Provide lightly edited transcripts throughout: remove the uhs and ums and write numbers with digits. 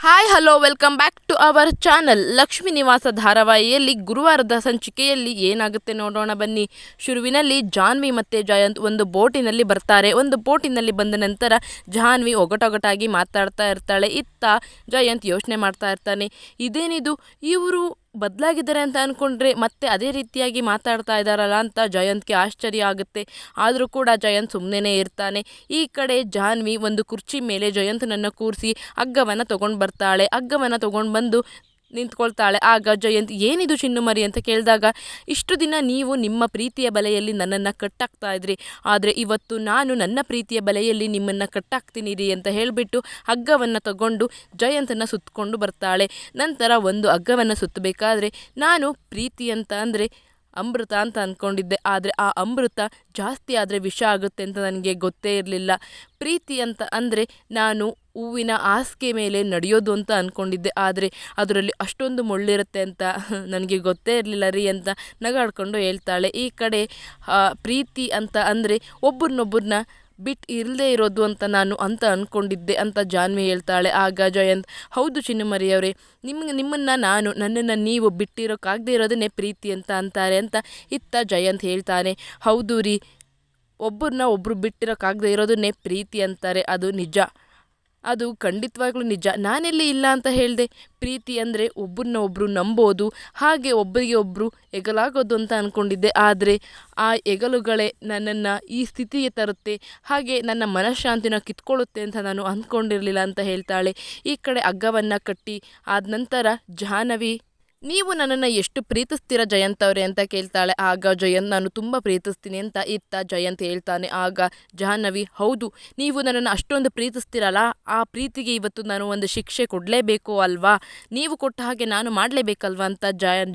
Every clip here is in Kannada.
Hi hello welcome back to our channel. Lakshmi Nivasa ಧಾರಾವಾಹಿಯಲ್ಲಿ ಗುರುವಾರದ ಸಂಚಿಕೆಯಲ್ಲಿ ಏನಾಗುತ್ತೆ ನೋಡೋಣ ಬನ್ನಿ. ಶುರುವಿನಲ್ಲಿ ಜಾನ್ವಿ ಮತ್ತು ಜಯಂತ್ ಒಂದು ಬೋಟಿನಲ್ಲಿ ಬರ್ತಾರೆ. ಒಂದು ಬೋಟಿನಲ್ಲಿ ಬಂದ ನಂತರ ಜಾನ್ವಿ ಒಗಟೊಗಟಾಗಿ ಮಾತಾಡ್ತಾ ಇರ್ತಾಳೆ. ಇತ್ತ ಜಯಂತ್ ಯೋಚನೆ ಮಾಡ್ತಾ ಇರ್ತಾನೆ, ಇದೇನಿದು ಇವರು ಬದಲಾಗಿದ್ದಾರೆ ಅಂತ ಅಂದ್ಕೊಂಡ್ರೆ ಮತ್ತೆ ಅದೇ ರೀತಿಯಾಗಿ ಮಾತಾಡ್ತಾ ಇದ್ದಾರಲ್ಲ ಅಂತ ಜಯಂತ್ಗೆ ಆಶ್ಚರ್ಯ ಆಗುತ್ತೆ. ಆದರೂ ಕೂಡ ಜಯಂತ್ ಸುಮ್ಮನೆ ಇರ್ತಾನೆ. ಈ ಕಡೆ ಜಾನ್ವಿ ಒಂದು ಕುರ್ಚಿ ಮೇಲೆ ಜಯಂತನನ್ನು ಕೂರಿಸಿ ಹಗ್ಗವನ್ನು ತೊಗೊಂಡು ಬರ್ತಾಳೆ. ಹಗ್ಗವನ್ನು ತೊಗೊಂಡು ಬಂದು ನಿಂತ್ಕೊಳ್ತಾಳೆ. ಆಗ ಜಯಂತ್ ಏನಿದು ಚಿನ್ನುಮರಿ ಅಂತ ಕೇಳಿದಾಗ, ಇಷ್ಟು ದಿನ ನೀವು ನಿಮ್ಮ ಪ್ರೀತಿಯ ಬಲೆಯಲ್ಲಿ ನನ್ನನ್ನು ಕಟ್ಟಾಕ್ತಾ ಇದ್ರಿ, ಆದರೆ ಇವತ್ತು ನಾನು ನನ್ನ ಪ್ರೀತಿಯ ಬಲೆಯಲ್ಲಿ ನಿಮ್ಮನ್ನು ಕಟ್ಟಾಕ್ತೀನಿ ರೀ ಅಂತ ಹೇಳಿಬಿಟ್ಟು ಹಗ್ಗವನ್ನು ತಗೊಂಡು ಜಯಂತನ್ನು ಸುತ್ತಕೊಂಡು ಬರ್ತಾಳೆ. ನಂತರ ಒಂದು ಹಗ್ಗವನ್ನು ಸುತ್ತಬೇಕಾದ್ರೆ ನಾನು ಪ್ರೀತಿ ಅಂತ ಅಂದರೆ ಅಮೃತ ಅಂತ ಅಂದ್ಕೊಂಡಿದ್ದೆ, ಆದರೆ ಆ ಅಮೃತ ಜಾಸ್ತಿ ಆದರೆ ವಿಷ ಆಗುತ್ತೆ ಅಂತ ನನಗೆ ಗೊತ್ತೇ ಇರಲಿಲ್ಲ. ಪ್ರೀತಿ ಅಂತ ಅಂದರೆ ನಾನು ಹೂವಿನ ಹಾಸಿಗೆ ಮೇಲೆ ನಡೆಯೋದು ಅಂತ ಅಂದ್ಕೊಂಡಿದ್ದೆ, ಆದರೆ ಅದರಲ್ಲಿ ಅಷ್ಟೊಂದು ಮುಳ್ಳಿರುತ್ತೆ ಅಂತ ನನಗೆ ಗೊತ್ತೇ ಇರಲಿಲ್ಲ ರೀ ಅಂತ ನಗಾಡ್ಕೊಂಡು ಹೇಳ್ತಾಳೆ. ಈ ಕಡೆ ಪ್ರೀತಿ ಅಂತ ಅಂದರೆ ಒಬ್ಬರನ್ನೊಬ್ಬರನ್ನ ಬಿಟ್ಟು ಇರದೇ ಇರೋದು ಅಂತ ನಾನು ಅಂದ್ಕೊಂಡಿದ್ದೆ ಅಂತ ಜಾನ್ವಿ ಹೇಳ್ತಾಳೆ. ಆಗ ಜಯಂತ್, ಹೌದು ಚಿನ್ನುಮರಿಯವರೇ, ನಿಮ್ಮನ್ನು ನನ್ನನ್ನು ನೀವು ಬಿಟ್ಟಿರೋಕ್ಕಾಗದೇ ಇರೋದನ್ನೇ ಪ್ರೀತಿ ಅಂತ ಅಂತಾರೆ ಅಂತ ಇತ್ತ ಜಯಂತ್ ಹೇಳ್ತಾನೆ. ಹೌದು ರೀ, ಒಬ್ಬರನ್ನ ಒಬ್ಬರು ಬಿಟ್ಟಿರೋಕ್ಕಾಗದೇ ಇರೋದನ್ನೇ ಪ್ರೀತಿ ಅಂತಾರೆ, ಅದು ನಿಜ, ಅದು ಖಂಡಿತವಾಗ್ಲೂ ನಿಜ. ನಾನೆಲ್ಲಿ ಇಲ್ಲ ಅಂತ ಹೇಳಿದೆ. ಪ್ರೀತಿ ಅಂದರೆ ಒಬ್ಬರನ್ನ ಒಬ್ಬರು ನಂಬೋದು, ಹಾಗೆ ಒಬ್ಬರಿಗೆ ಒಬ್ಬರು ಹೆಗಲಾಗೋದು ಅಂತ ಅಂದ್ಕೊಂಡಿದ್ದೆ, ಆದರೆ ಆ ಹೆಗಲುಗಳೇ ನನ್ನನ್ನು ಈ ಸ್ಥಿತಿಗೆ ತರುತ್ತೆ, ಹಾಗೆ ನನ್ನ ಮನಃಶಾಂತಿನ ಕಿತ್ಕೊಳ್ಳುತ್ತೆ ಅಂತ ನಾನು ಅಂದ್ಕೊಂಡಿರಲಿಲ್ಲ ಅಂತ ಹೇಳ್ತಾಳೆ. ಈ ಕಡೆ ಹಗ್ಗವನ್ನು ಕಟ್ಟಿ ಆದ ನಂತರ ಜಾಹ್ನವಿ, ನೀವು ನನ್ನನ್ನು ಎಷ್ಟು ಪ್ರೀತಿಸ್ತೀರಾ ಜಯಂತ್ ಅವರೇ ಅಂತ ಕೇಳ್ತಾಳೆ. ಆಗ ಜಯಂತ್, ನಾನು ತುಂಬ ಪ್ರೀತಿಸ್ತೀನಿ ಅಂತ ಇತ್ತ ಜಯಂತ್ ಹೇಳ್ತಾನೆ. ಆಗ ಜಾಹ್ನವಿ, ಹೌದು, ನೀವು ನನ್ನನ್ನು ಅಷ್ಟೊಂದು ಪ್ರೀತಿಸ್ತೀರಲ್ಲ, ಆ ಪ್ರೀತಿಗೆ ಇವತ್ತು ನಾನು ಒಂದು ಶಿಕ್ಷೆ ಕೊಡಲೇಬೇಕು ಅಲ್ವಾ, ನೀವು ಕೊಟ್ಟ ಹಾಗೆ ನಾನು ಮಾಡಲೇಬೇಕಲ್ವಾ ಅಂತ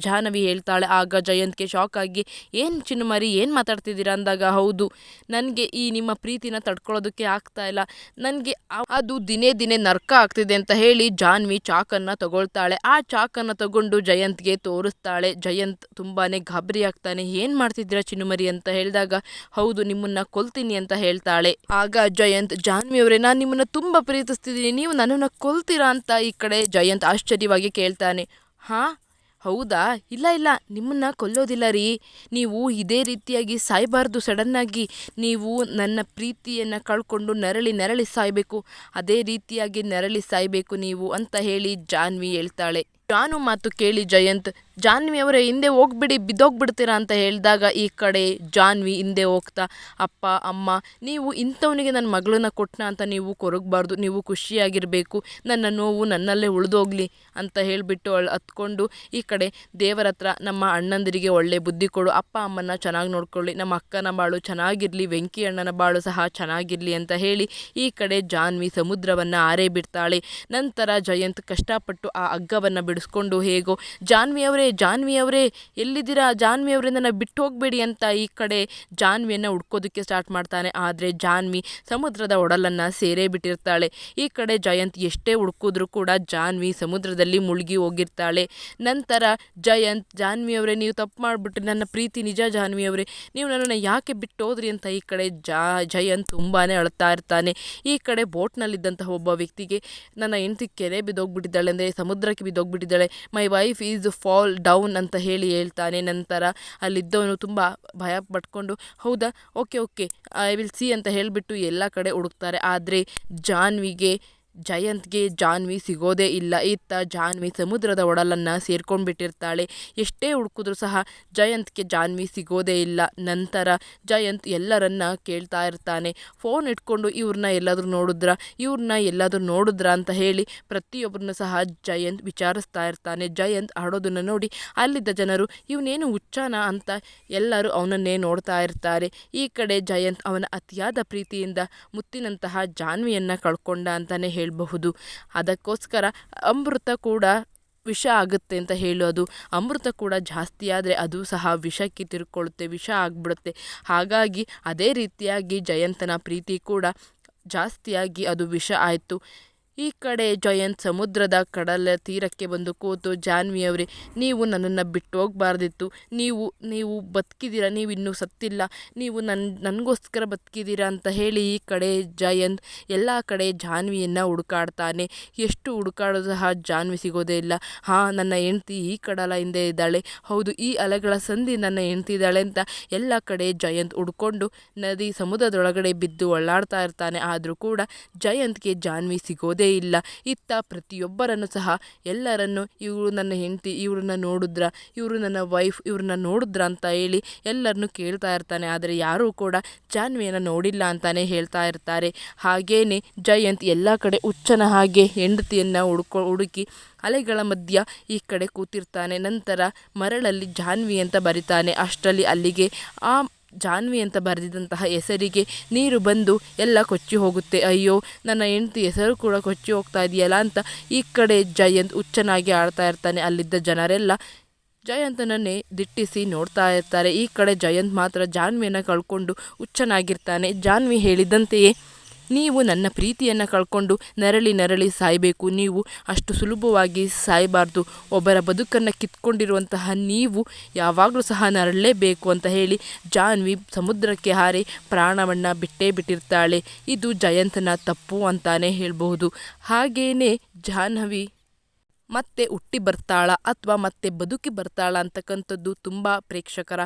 ಜಾಹ್ನವಿ ಹೇಳ್ತಾಳೆ. ಆಗ ಜಯಂತ್ಗೆ ಶಾಕ್ ಆಗಿ, ಏನು ಚಿನ್ನುಮರಿ ಏನು ಮಾತಾಡ್ತಿದ್ದೀರಾ ಅಂದಾಗ, ಹೌದು, ನನಗೆ ಈ ನಿಮ್ಮ ಪ್ರೀತಿನ ತಡ್ಕೊಳ್ಳೋದಕ್ಕೆ ಆಗ್ತಾ ಇಲ್ಲ, ನನಗೆ ಅದು ದಿನೇ ದಿನೇ ನರ್ಕ ಆಗ್ತಿದೆ ಅಂತ ಹೇಳಿ ಜಾಹ್ನವಿ ಚಾಕನ್ನು ತಗೊಳ್ತಾಳೆ. ಆ ಚಾಕನ್ನು ತಗೊಂಡು ಜಯಂತ್ಗೆ ತೋರಿಸ್ತಾಳೆ. ಜಯಂತ್ ತುಂಬಾ ಗಾಬರಿ ಆಗ್ತಾನೆ. ಏನು ಮಾಡ್ತಿದ್ದೀರಾ ಚಿನ್ನುಮರಿ ಅಂತ ಹೇಳಿದಾಗ, ಹೌದು, ನಿಮ್ಮನ್ನು ಕೊಲ್ತೀನಿ ಅಂತ ಹೇಳ್ತಾಳೆ. ಆಗ ಜಯಂತ್, ಜಾಹ್ನವಿಯವರೇ, ನಾನು ನಿಮ್ಮನ್ನು ತುಂಬ ಪ್ರೀತಿಸ್ತಿದ್ದೀನಿ, ನೀವು ನನ್ನನ್ನು ಕೊಲ್ತೀರಾ ಅಂತ ಈ ಕಡೆ ಜಯಂತ್ ಆಶ್ಚರ್ಯವಾಗಿ ಕೇಳ್ತಾನೆ. ಹಾಂ, ಹೌದಾ, ಇಲ್ಲ ಇಲ್ಲ, ನಿಮ್ಮನ್ನು ಕೊಲ್ಲೋದಿಲ್ಲ ರೀ, ನೀವು ಇದೇ ರೀತಿಯಾಗಿ ಸಾಯಬಾರ್ದು, ಸಡನ್ನಾಗಿ ನೀವು ನನ್ನ ಪ್ರೀತಿಯನ್ನು ಕಳ್ಕೊಂಡು ನೆರಳಿ ಸಾಯಬೇಕು, ಅದೇ ರೀತಿಯಾಗಿ ನೆರಳಿ ಸಾಯಬೇಕು ನೀವು ಅಂತ ಹೇಳಿ ಜಾಹ್ನವಿ ಹೇಳ್ತಾಳೆ. ಜಾನು ಮಾತು ಕೇಳಿ ಜಯಂತ್, ಜಾಹ್ನವಿ ಅವರೇ ಹಿಂದೆ ಹೋಗ್ಬಿಡಿ, ಬಿದ್ದೋಗ್ಬಿಡ್ತೀರಾ ಅಂತ ಹೇಳಿದಾಗ ಈ ಕಡೆ ಜಾಹ್ನವಿ ಹಿಂದೆ ಹೋಗ್ತಾ, ಅಪ್ಪ ಅಮ್ಮ, ನೀವು ಇಂಥವನಿಗೆ ನನ್ನ ಮಗಳನ್ನ ಕೊಟ್ಟನ ಅಂತ ನೀವು ಕೊರಗಬಾರ್ದು, ನೀವು ಖುಷಿಯಾಗಿರಬೇಕು, ನನ್ನ ನೋವು ನನ್ನಲ್ಲೇ ಉಳಿದೋಗ್ಲಿ ಅಂತ ಹೇಳಿಬಿಟ್ಟು ಹತ್ಕೊಂಡು ಈ ಕಡೆ ದೇವರ ಹತ್ರ, ನಮ್ಮ ಅಣ್ಣಂದಿರಿಗೆ ಒಳ್ಳೆ ಬುದ್ಧಿ ಕೊಡು, ಅಪ್ಪ ಅಮ್ಮನ ಚೆನ್ನಾಗಿ ನೋಡ್ಕೊಳ್ಳಿ, ನಮ್ಮ ಅಕ್ಕನ ಬಾಳು ಚೆನ್ನಾಗಿರಲಿ, ವೆಂಕಿ ಅಣ್ಣನ ಬಾಳು ಸಹ ಚೆನ್ನಾಗಿರಲಿ ಅಂತ ಹೇಳಿ ಈ ಕಡೆ ಜಾಹ್ನವಿ ಸಮುದ್ರವನ್ನು ಆರೇ ಬಿಡ್ತಾಳೆ. ನಂತರ ಜಯಂತ್ ಕಷ್ಟಪಟ್ಟು ಆ ಹಗ್ಗವನ್ನು ಬಿಡಿಸ್ಕೊಂಡು, ಹೇಗೋ ಜಾಹ್ನವಿ ಅವರೇ ಎಲ್ಲಿದ್ದೀರಾ, ಜಾಹ್ನವಿ ಅವರೇ ನನ್ನ ಬಿಟ್ಟು ಹೋಗಬೇಡಿ ಅಂತ ಈ ಕಡೆ ಜಾಹ್ನವಿಯನ್ನು ಹುಡ್ಕೋದಕ್ಕೆ ಸ್ಟಾರ್ಟ್ ಮಾಡ್ತಾನೆ. ಆದರೆ ಜಾಹ್ನವಿ ಸಮುದ್ರದ ಒಡಲನ್ನು ಸೇರೇ ಬಿಟ್ಟಿರ್ತಾಳೆ. ಈ ಕಡೆ ಜಯಂತ್ ಎಷ್ಟೇ ಹುಡುಕಿದ್ರೂ ಕೂಡ ಜಾಹ್ನವಿ ಸಮುದ್ರದಲ್ಲಿ ಮುಳುಗಿ ಹೋಗಿರ್ತಾಳೆ. ನಂತರ ಜಯಂತ್, ಜಾಹ್ನವಿ ಅವರೇ, ನೀವು ತಪ್ಪು ಮಾಡಿಬಿಟ್ರಿ, ನನ್ನ ಪ್ರೀತಿ ನಿಜ ಜಾಹ್ನವಿ ಅವರೇ, ನೀವು ನನ್ನನ್ನು ಯಾಕೆ ಬಿಟ್ಟು ಹೋದ್ರಿ ಅಂತ ಈ ಕಡೆ ಜಯಂತ್ ತುಂಬಾ ಅಳ್ತಾ ಇರ್ತಾನೆ. ಈ ಕಡೆ ಬೋಟ್ನಲ್ಲಿದ್ದಂತಹ ಒಬ್ಬ ವ್ಯಕ್ತಿಗೆ, ನನ್ನ ಹೆಂಡತಿ ಕೆರೆ ಬಿದ್ದೋಗ್ಬಿಟ್ಟಿದ್ದಾಳೆ ಅಂದರೆ ಸಮುದ್ರಕ್ಕೆ ಬಿದ್ದೋಗ್ಬಿಟ್ಟಿದ್ದಾಳೆ, my wife is fall down ಅಂತ ಹೇಳ್ತಾನೆ. ನಂತರ ಅಲ್ಲಿದ್ದವನು ತುಂಬ ಭಯ ಪಟ್ಕೊಂಡು, ಹೌದಾ, ಓಕೆ ಐ ವಿಲ್ ಸಿ ಅಂತ ಹೇಳಿಬಿಟ್ಟು ಎಲ್ಲ ಕಡೆ ಹುಡುಕ್ತಾರೆ. ಆದರೆ ಜಯಂತ್ಗೆ ಜಾಹ್ನವಿ ಸಿಗೋದೇ ಇಲ್ಲ. ಇತ್ತ ಜಾಹ್ನವಿ ಸಮುದ್ರದ ಒಡಲನ್ನು ಸೇರ್ಕೊಂಡ್ಬಿಟ್ಟಿರ್ತಾಳೆ. ಎಷ್ಟೇ ಹುಡುಕಿದ್ರೂ ಸಹ ಜಯಂತ್ಗೆ ಜಾಹ್ನವಿ ಸಿಗೋದೇ ಇಲ್ಲ. ನಂತರ ಜಯಂತ್ ಎಲ್ಲರನ್ನ ಕೇಳ್ತಾ ಇರ್ತಾನೆ, ಫೋನ್ ಇಟ್ಕೊಂಡು, ಇವ್ರನ್ನ ಎಲ್ಲಾದರೂ ನೋಡಿದ್ರಾ ಅಂತ ಹೇಳಿ ಪ್ರತಿಯೊಬ್ಬರನ್ನು ಸಹ ಜಯಂತ್ ವಿಚಾರಿಸ್ತಾ ಇರ್ತಾನೆ. ಜಯಂತ್ ಆಡೋದನ್ನು ನೋಡಿ ಅಲ್ಲಿದ್ದ ಜನರು, ಇವನೇನು ಹುಚ್ಚಾನ ಅಂತ ಎಲ್ಲರೂ ಅವನನ್ನೇ ನೋಡ್ತಾ ಇರ್ತಾರೆ. ಈ ಕಡೆ ಜಯಂತ್ ಅವನ ಅತಿಯಾದ ಪ್ರೀತಿಯಿಂದ ಮುತ್ತಿನಂತಹ ಜಾಹ್ನವಿಯನ್ನು ಕಳ್ಕೊಂಡ ಅಂತಲೇ ಹೇಳಬಹುದು. ಅದಕ್ಕೋಸ್ಕರ ಅಮೃತ ಕೂಡ ವಿಷ ಆಗುತ್ತೆ ಅಂತ ಹೇಳೋದು, ಅಮೃತ ಕೂಡ ಜಾಸ್ತಿ ಆದರೆ ಅದು ಸಹ ವಿಷಕ್ಕೆ ತಿರ್ಕೊಳ್ಳುತ್ತೆ, ವಿಷ ಆಗಿಬಿಡುತ್ತೆ. ಹಾಗಾಗಿ ಅದೇ ರೀತಿಯಾಗಿ ಜಯಂತನ ಪ್ರೀತಿ ಕೂಡ ಜಾಸ್ತಿಯಾಗಿ ಅದು ವಿಷ ಆಯಿತು. ಈ ಕಡೆ ಜಯಂತ್ ಸಮುದ್ರದ ಕಡಲ ತೀರಕ್ಕೆ ಬಂದು ಕೂತು, ಜಾನ್ವಿಯವರೇ, ನೀವು ನನ್ನನ್ನು ಬಿಟ್ಟು ಹೋಗಬಾರ್ದಿತ್ತು. ನೀವು ಬದುಕಿದ್ದೀರಾ, ನೀವು ಇನ್ನೂ ಸತ್ತಿಲ್ಲ, ನೀವು ನನಗೋಸ್ಕರ ಬದುಕಿದ್ದೀರಾ ಅಂತ ಹೇಳಿ ಈ ಕಡೆ ಜಯಂತ್ ಎಲ್ಲ ಕಡೆ ಜಾನ್ವಿಯನ್ನು ಹುಡುಕಾಡ್ತಾನೆ. ಎಷ್ಟು ಹುಡುಕಾಡೋದು ಸಹ ಜಾನ್ವಿ ಸಿಗೋದೇ ಇಲ್ಲ. ನನ್ನ ಹೆಂಡ್ತಿ ಈ ಕಡಲ ಹಿಂದೆ ಇದ್ದಾಳೆ, ಹೌದು ಈ ಅಲೆಗಳ ಸಂಧಿ ನನ್ನ ಹೆಂಡ್ತಿ ಇದ್ದಾಳೆ ಅಂತ ಎಲ್ಲ ಕಡೆ ಜಯಂತ್ ಹುಡ್ಕೊಂಡು ನದಿ ಸಮುದ್ರದೊಳಗಡೆ ಬಿದ್ದು ಒಳ್ಳಾಡ್ತಾ ಇರ್ತಾನೆ. ಆದರೂ ಕೂಡ ಜಯಂತ್ಗೆ ಜಾನ್ವಿ ಸಿಗೋದೇ ಇಲ್ಲ. ಇತ್ತ ಪ್ರತಿಯೊಬ್ಬರನ್ನು ಸಹ ಎಲ್ಲರನ್ನು, ಇವರು ನನ್ನ ಹೆಂಡತಿ, ಇವ್ರನ್ನ ನೋಡಿದ್ರ, ಇವರು ನನ್ನ ವೈಫ್, ಇವ್ರನ್ನ ನೋಡಿದ್ರ ಅಂತ ಹೇಳಿ ಎಲ್ಲರನ್ನು ಕೇಳ್ತಾ ಇರ್ತಾನೆ. ಆದರೆ ಯಾರೂ ಕೂಡ ಜಾನ್ವಿಯನ್ನು ನೋಡಿಲ್ಲ ಅಂತಾನೆ ಹೇಳ್ತಾ ಇರ್ತಾರೆ. ಹಾಗೇನೆ ಜಯಂತ್ ಎಲ್ಲ ಕಡೆ ಹುಚ್ಚನ ಹಾಗೆ ಹೆಂಡತಿಯನ್ನು ಹುಡುಕಿ ಅಲೆಗಳ ಮಧ್ಯ ಈ ಕಡೆ ಕೂತಿರ್ತಾನೆ. ನಂತರ ಮರಳಲ್ಲಿ ಜಾನ್ವಿ ಅಂತ ಬರಿತಾನೆ. ಅಷ್ಟರಲ್ಲಿ ಅಲ್ಲಿಗೆ ಆ ಜಾನ್ವಿ ಅಂತ ಬರೆದಿದ್ದಂತಹ ಹೆಸರಿಗೆ ನೀರು ಬಂದು ಎಲ್ಲ ಕೊಚ್ಚಿ ಹೋಗುತ್ತೆ. ಅಯ್ಯೋ, ನನ್ನ ಹೆಂಡತಿ ಹೆಸರು ಕೂಡ ಕೊಚ್ಚಿ ಹೋಗ್ತಾ ಇದೆಯಲ್ಲ ಅಂತ ಈ ಕಡೆ ಜಯಂತ್ ಹುಚ್ಚನಾಗಿ ಆಡ್ತಾ ಇರ್ತಾನೆ. ಅಲ್ಲಿದ್ದ ಜನರೆಲ್ಲ ಜಯಂತನನ್ನೇ ದಿಟ್ಟಿಸಿ ನೋಡ್ತಾ ಇರ್ತಾರೆ. ಈ ಕಡೆ ಜಯಂತ್ ಮಾತ್ರ ಜಾನ್ವಿಯನ್ನು ಕಳ್ಕೊಂಡು ಹುಚ್ಚನಾಗಿರ್ತಾನೆ. ಜಾನ್ವಿ ಹೇಳಿದಂತೆಯೇ, ನೀವು ನನ್ನ ಪ್ರೀತಿಯನ್ನು ಕಳ್ಕೊಂಡು ನರಳಿ ಸಾಯಬೇಕು, ನೀವು ಅಷ್ಟು ಸುಲಭವಾಗಿ ಸಾಯಬಾರ್ದು, ಒಬ್ಬರ ಬದುಕನ್ನು ಕಿತ್ಕೊಂಡಿರುವಂತಹ ನೀವು ಯಾವಾಗಲೂ ಸಹ ನರಳಲೇಬೇಕು ಅಂತ ಹೇಳಿ ಜಾನ್ವಿ ಸಮುದ್ರಕ್ಕೆ ಹಾರಿ ಪ್ರಾಣವನ್ನು ಬಿಟ್ಟಿರ್ತಾಳೆ. ಇದು ಜಯಂತನ ತಪ್ಪು ಅಂತಾನೆ ಹೇಳ್ಬಹುದು. ಹಾಗೇನೆ ಜಾಹ್ನವಿ ಮತ್ತೆ ಹುಟ್ಟಿ ಬರ್ತಾಳ ಅಥವಾ ಮತ್ತೆ ಬದುಕಿ ಬರ್ತಾಳ ಅಂತಕ್ಕಂಥದ್ದು ತುಂಬ ಪ್ರೇಕ್ಷಕರ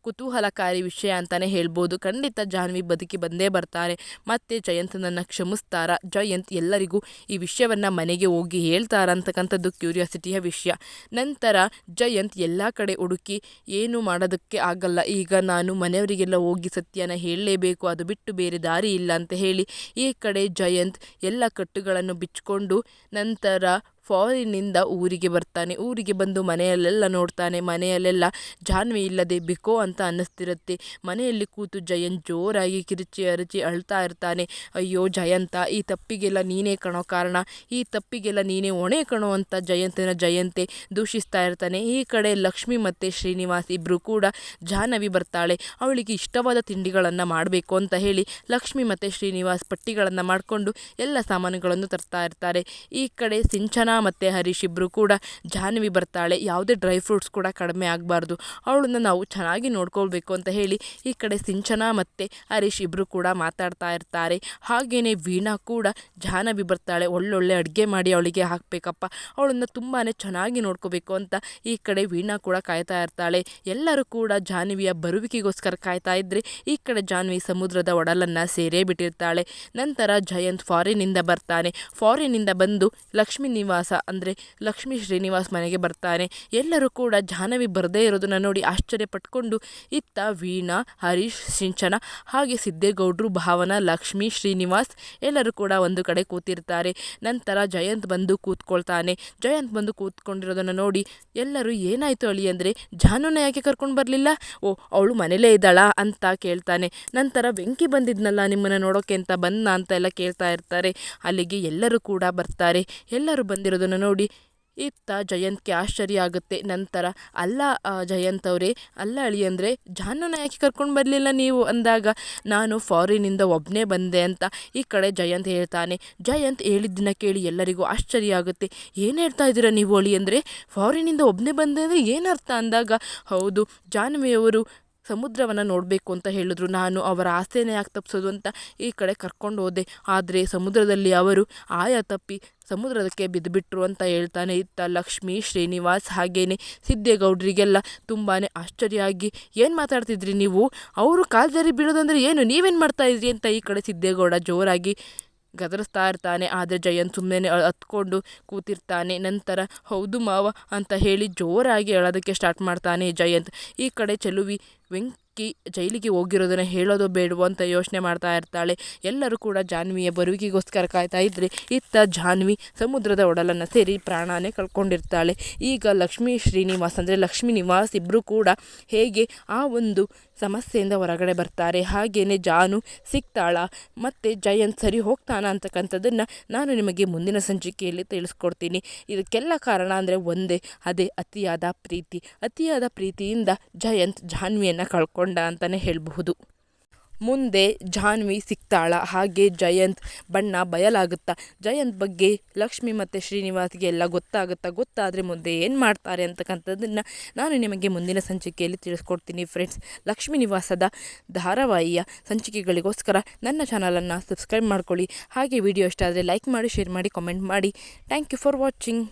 ಕುತೂಹಲಕಾರಿ ವಿಷಯ ಅಂತಲೇ ಹೇಳ್ಬೋದು. ಖಂಡಿತ ಜಾಹ್ನವಿ ಬದುಕಿ ಬಂದೇ ಬರ್ತಾರೆ, ಮತ್ತು ಜಯಂತನನ್ನು ಕ್ಷಮಿಸ್ತಾರ, ಜಯಂತ್ ಎಲ್ಲರಿಗೂ ಈ ವಿಷಯವನ್ನು ಮನೆಗೆ ಹೋಗಿ ಹೇಳ್ತಾರ ಅಂತಕ್ಕಂಥದ್ದು ಕ್ಯೂರಿಯಾಸಿಟಿಯ ವಿಷಯ. ನಂತರ ಜಯಂತ್ ಎಲ್ಲ ಕಡೆ ಹುಡುಕಿ ಏನು ಮಾಡೋದಕ್ಕೆ ಆಗಲ್ಲ, ಈಗ ನಾನು ಮನೆಯವರಿಗೆಲ್ಲ ಹೋಗಿ ಸತ್ಯನ ಹೇಳಲೇಬೇಕು, ಅದು ಬಿಟ್ಟು ಬೇರೆ ದಾರಿ ಇಲ್ಲ ಅಂತ ಹೇಳಿ ಈ ಕಡೆ ಜಯಂತ್ ಎಲ್ಲ ಕಟ್ಟುಗಳನ್ನು ಬಿಚ್ಚಿಕೊಂಡು ನಂತರ ಫಾರಿನ್ನಿಂದ ಊರಿಗೆ ಬರ್ತಾನೆ. ಊರಿಗೆ ಬಂದು ಮನೆಯಲ್ಲೆಲ್ಲ ನೋಡ್ತಾನೆ. ಮನೆಯಲ್ಲೆಲ್ಲ ಜಾಹ್ನವಿ ಇಲ್ಲದೆ ಬಿಕೋ ಅಂತ ಅನ್ನಿಸ್ತಿರುತ್ತೆ. ಮನೆಯಲ್ಲಿ ಕೂತು ಜಯಂತ್ ಜೋರಾಗಿ ಕಿರುಚಿ ಅರಚಿ ಅಳ್ತಾ ಇರ್ತಾನೆ. ಅಯ್ಯೋ ಜಯಂತ, ಈ ತಪ್ಪಿಗೆಲ್ಲ ನೀನೇ ಕಣೋ ಕಾರಣ, ಈ ತಪ್ಪಿಗೆಲ್ಲ ನೀನೇ ಹೊಣೆ ಕಣೋ ಅಂತ ಜಯಂತೆ ದೂಷಿಸ್ತಾ ಇರ್ತಾನೆ. ಈ ಕಡೆ ಲಕ್ಷ್ಮಿ ಮತ್ತು ಶ್ರೀನಿವಾಸ್ ಇಬ್ಬರು ಕೂಡ ಜಾಹ್ನವಿ ಬರ್ತಾಳೆ, ಅವಳಿಗೆ ಇಷ್ಟವಾದ ತಿಂಡಿಗಳನ್ನು ಮಾಡಬೇಕು ಅಂತ ಹೇಳಿ ಲಕ್ಷ್ಮಿ ಮತ್ತು ಶ್ರೀನಿವಾಸ್ ಪಟ್ಟಿಗಳನ್ನು ಮಾಡಿಕೊಂಡು ಎಲ್ಲ ಸಾಮಾನುಗಳನ್ನು ತರ್ತಾ ಇರ್ತಾರೆ. ಈ ಕಡೆ ಸಿಂಚನಾ ಮತ್ತು ಹರೀಶ್ ಇಬ್ಬರು ಕೂಡ ಜಾಹ್ನವಿ ಬರ್ತಾಳೆ, ಯಾವುದೇ ಡ್ರೈ ಫ್ರೂಟ್ಸ್ ಕೂಡ ಕಡಿಮೆ ಆಗಬಾರ್ದು, ಅವಳನ್ನು ನಾವು ಚೆನ್ನಾಗಿ ನೋಡ್ಕೊಳ್ಬೇಕು ಅಂತ ಹೇಳಿ ಈ ಕಡೆ ಸಿಂಚನಾ ಮತ್ತು ಹರೀಶ್ ಇಬ್ಬರು ಕೂಡ ಮಾತಾಡ್ತಾ ಇರ್ತಾರೆ. ಹಾಗೆಯೇ ವೀಣಾ ಕೂಡ ಜಾಹ್ನವಿ ಬರ್ತಾಳೆ, ಒಳ್ಳೊಳ್ಳೆ ಅಡುಗೆ ಮಾಡಿ ಅವಳಿಗೆ ಹಾಕಬೇಕಪ್ಪ, ಅವಳನ್ನು ತುಂಬಾ ಚೆನ್ನಾಗಿ ನೋಡ್ಕೋಬೇಕು ಅಂತ ಈ ಕಡೆ ವೀಣಾ ಕೂಡ ಕಾಯ್ತಾ ಇರ್ತಾಳೆ. ಎಲ್ಲರೂ ಕೂಡ ಜಾಹ್ನವಿಯ ಬರುವಿಕೆಗೋಸ್ಕರ ಕಾಯ್ತಾ ಇದ್ದರೆ ಈ ಕಡೆ ಜಾಹ್ನವಿ ಸಮುದ್ರದ ಒಡಲನ್ನು ಸೇರೇ ಬಿಟ್ಟಿರ್ತಾಳೆ. ನಂತರ ಜಯಂತ್ ಫಾರಿನ್ನಿಂದ ಬರ್ತಾನೆ. ಫಾರಿನ್ನಿಂದ ಬಂದು ಅಂದರೆ ಲಕ್ಷ್ಮೀ ಶ್ರೀನಿವಾಸ್ ಮನೆಗೆ ಬರ್ತಾನೆ. ಎಲ್ಲರೂ ಕೂಡ ಜಾಹ್ನವಿ ಬರದೇ ಇರೋದನ್ನು ನೋಡಿ ಆಶ್ಚರ್ಯಪಟ್ಕೊಂಡು ಇತ್ತ ವೀಣಾ, ಹರೀಶ್, ಸಿಂಚನಾ ಹಾಗೆ ಸಿದ್ದೇಗೌಡರು, ಭಾವನಾ, ಲಕ್ಷ್ಮೀ, ಶ್ರೀನಿವಾಸ್ ಎಲ್ಲರೂ ಕೂಡ ಒಂದು ಕಡೆ ಕೂತಿರ್ತಾರೆ. ನಂತರ ಜಯಂತ್ ಬಂದು ಕೂತ್ಕೊಳ್ತಾನೆ. ಜಯಂತ್ ಬಂದು ಕೂತ್ಕೊಂಡಿರೋದನ್ನು ನೋಡಿ ಎಲ್ಲರೂ ಏನಾಯಿತು ಅಳಿ ಅಂದರೆ, ಜಾಹ್ನವಿನ ಯಾಕೆ ಕರ್ಕೊಂಡು ಬರಲಿಲ್ಲ, ಓ ಅವಳು ಮನೇಲೇ ಇದ್ದಾಳಾ ಅಂತ ಕೇಳ್ತಾನೆ. ನಂತರ ವೆಂಕಿ ಬಂದಿದ್ನಲ್ಲ ನಿಮ್ಮನ್ನು ನೋಡೋಕೆ ಅಂತ ಬಂದ ಅಂತ ಎಲ್ಲ ಕೇಳ್ತಾ ಇರ್ತಾರೆ. ಅಲ್ಲಿಗೆ ಎಲ್ಲರೂ ಕೂಡ ಬರ್ತಾರೆ. ಎಲ್ಲರೂ ಬಂದಿರೋದನ್ನು ನೋಡಿ ಇತ್ತ ಜಯಂತ್ಗೆ ಆಶ್ಚರ್ಯ ಆಗುತ್ತೆ. ನಂತರ ಅಲ್ಲ ಜಯಂತ್ ಅವರೇ, ಅಲ್ಲ ಅಳಿ ಅಂದರೆ ಜಾಹ್ನವಿನ ಯಾಕೆ ಕರ್ಕೊಂಡು ಬರಲಿಲ್ಲ ನೀವು ಅಂದಾಗ, ನಾನು ಫಾರಿನಿಂದ ಒಬ್ಬನೇ ಬಂದೆ ಅಂತ ಈ ಕಡೆ ಜಯಂತ್ ಹೇಳ್ತಾನೆ. ಜಯಂತ್ ಹೇಳಿದ್ದನ್ನ ಕೇಳಿ ಎಲ್ಲರಿಗೂ ಆಶ್ಚರ್ಯ ಆಗುತ್ತೆ. ಏನು ಹೇಳ್ತಾ ಇದ್ದೀರಾ ನೀವು ಅಳಿ ಅಂದರೆ, ಫಾರಿನಿಂದ ಒಬ್ಬನೇ ಬಂದೆ ಅಂದರೆ ಏನರ್ಥ ಅಂದಾಗ, ಹೌದು ಜಾಹ್ನವಿಯವರು ಸಮುದ್ರವನ್ನು ನೋಡಬೇಕು ಅಂತ ಹೇಳಿದ್ರು, ನಾನು ಅವರ ಆಸೆನೇ ಯಾಕೆ ತಪ್ಪಿಸೋದು ಅಂತ ಈ ಕಡೆ ಕರ್ಕೊಂಡು ಹೋದೆ, ಆದರೆ ಸಮುದ್ರದಲ್ಲಿ ಅವರು ಆಯ ತಪ್ಪಿ ಸಮುದ್ರಕ್ಕೆ ಬಿದ್ದುಬಿಟ್ರು ಅಂತ ಹೇಳ್ತಾನೆ. ಇತ್ತ ಲಕ್ಷ್ಮಿ, ಶ್ರೀನಿವಾಸ್ ಹಾಗೇನೆ ಸಿದ್ದೇಗೌಡರಿಗೆಲ್ಲ ತುಂಬಾ ಆಶ್ಚರ್ಯ ಆಗಿ, ಏನು ಮಾತಾಡ್ತಿದ್ರಿ ನೀವು, ಅವರು ಕಾಲು ಜಾರಿ ಬೀಳೋದಂದರೆ ಏನು, ನೀವೇನು ಮಾಡ್ತಾಯಿದ್ರಿ ಅಂತ ಈ ಕಡೆ ಸಿದ್ದೇಗೌಡ ಜೋರಾಗಿ ಗದರಿಸ್ತಾ ಇರ್ತಾನೆ. ಆದರೆ ಜಯಂತ್ ಸುಮ್ಮನೆ ಹತ್ಕೊಂಡು ಕೂತಿರ್ತಾನೆ. ನಂತರ ಹೌದು ಮಾವ ಅಂತ ಹೇಳಿ ಜೋರಾಗಿ ಹೇಳೋದಕ್ಕೆ ಸ್ಟಾರ್ಟ್ ಮಾಡ್ತಾನೆ ಜಯಂತ್. ಈ ಕಡೆ ಚೆಲುವಿ ವೆಂಕಿ ಜೈಲಿಗೆ ಹೋಗಿರೋದನ್ನು ಹೇಳೋದು ಬೇಡವೋ ಅಂತ ಯೋಚನೆ ಮಾಡ್ತಾ ಇರ್ತಾಳೆ. ಎಲ್ಲರೂ ಕೂಡ ಜಾಹ್ನವಿಯ ಬರುವಿಕೆಗೋಸ್ಕರ ಕಾಯ್ತಾ ಇದ್ದರೆ ಇತ್ತ ಜಾಹ್ನವಿ ಸಮುದ್ರದ ಒಡಲನ್ನು ಸೇರಿ ಪ್ರಾಣನೇ ಕಳ್ಕೊಂಡಿರ್ತಾಳೆ. ಈಗ ಲಕ್ಷ್ಮೀ ನಿವಾಸ್ ಇಬ್ಬರು ಕೂಡ ಹೇಗೆ ಆ ಒಂದು ಸಮಸ್ಯೆಯಿಂದ ಹೊರಗಡೆ ಬರ್ತಾರೆ. ಹಾಗೆಯೇ ಜಾನು ಸಿಗ್ತಾಳ ಮತ್ತು ಜಯಂತ್ ಸರಿ ಹೋಗ್ತಾನ ಅಂತಕ್ಕಂಥದ್ದನ್ನು ನಾನು ನಿಮಗೆ ಮುಂದಿನ ಸಂಚಿಕೆಯಲ್ಲಿ ತಿಳಿಸ್ಕೊಡ್ತೀನಿ. ಇದಕ್ಕೆಲ್ಲ ಕಾರಣ ಅಂದರೆ ಒಂದೇ, ಅದೇ ಅತಿಯಾದ ಪ್ರೀತಿಯಿಂದ ಜಯಂತ್ ಜಾಹ್ನವಿಯನ್ನು ಕಳ್ಕೊಂಡ ಅಂತಲೇ ಹೇಳಬಹುದು. ಮುಂದೆ ಜಾನ್ವಿ ಸಿಗ್ತಾಳ, ಹಾಗೆ ಜಯಂತ್ ಬಣ್ಣ ಬಯಲಾಗುತ್ತಾ, ಜಯಂತ್ ಬಗ್ಗೆ ಲಕ್ಷ್ಮಿ ಮತ್ತು ಶ್ರೀನಿವಾಸ್ಗೆ ಎಲ್ಲ ಗೊತ್ತಾದರೆ ಮುಂದೆ ಏನು ಮಾಡ್ತಾರೆ ಅಂತಕ್ಕಂಥದ್ದನ್ನು ನಾನು ನಿಮಗೆ ಮುಂದಿನ ಸಂಚಿಕೆಯಲ್ಲಿ ತಿಳಿಸ್ಕೊಡ್ತೀನಿ ಫ್ರೆಂಡ್ಸ್. ಲಕ್ಷ್ಮೀ ನಿವಾಸದ ಧಾರಾವಾಹಿಯ ಸಂಚಿಕೆಗಳಿಗೋಸ್ಕರ ನನ್ನ ಚಾನಲನ್ನು ಸಬ್ಸ್ಕ್ರೈಬ್ ಮಾಡ್ಕೊಳ್ಳಿ. ಹಾಗೆ ವಿಡಿಯೋ ಇಷ್ಟ ಆದರೆ ಲೈಕ್ ಮಾಡಿ, ಶೇರ್ ಮಾಡಿ, ಕಾಮೆಂಟ್ ಮಾಡಿ. Thank you for watching.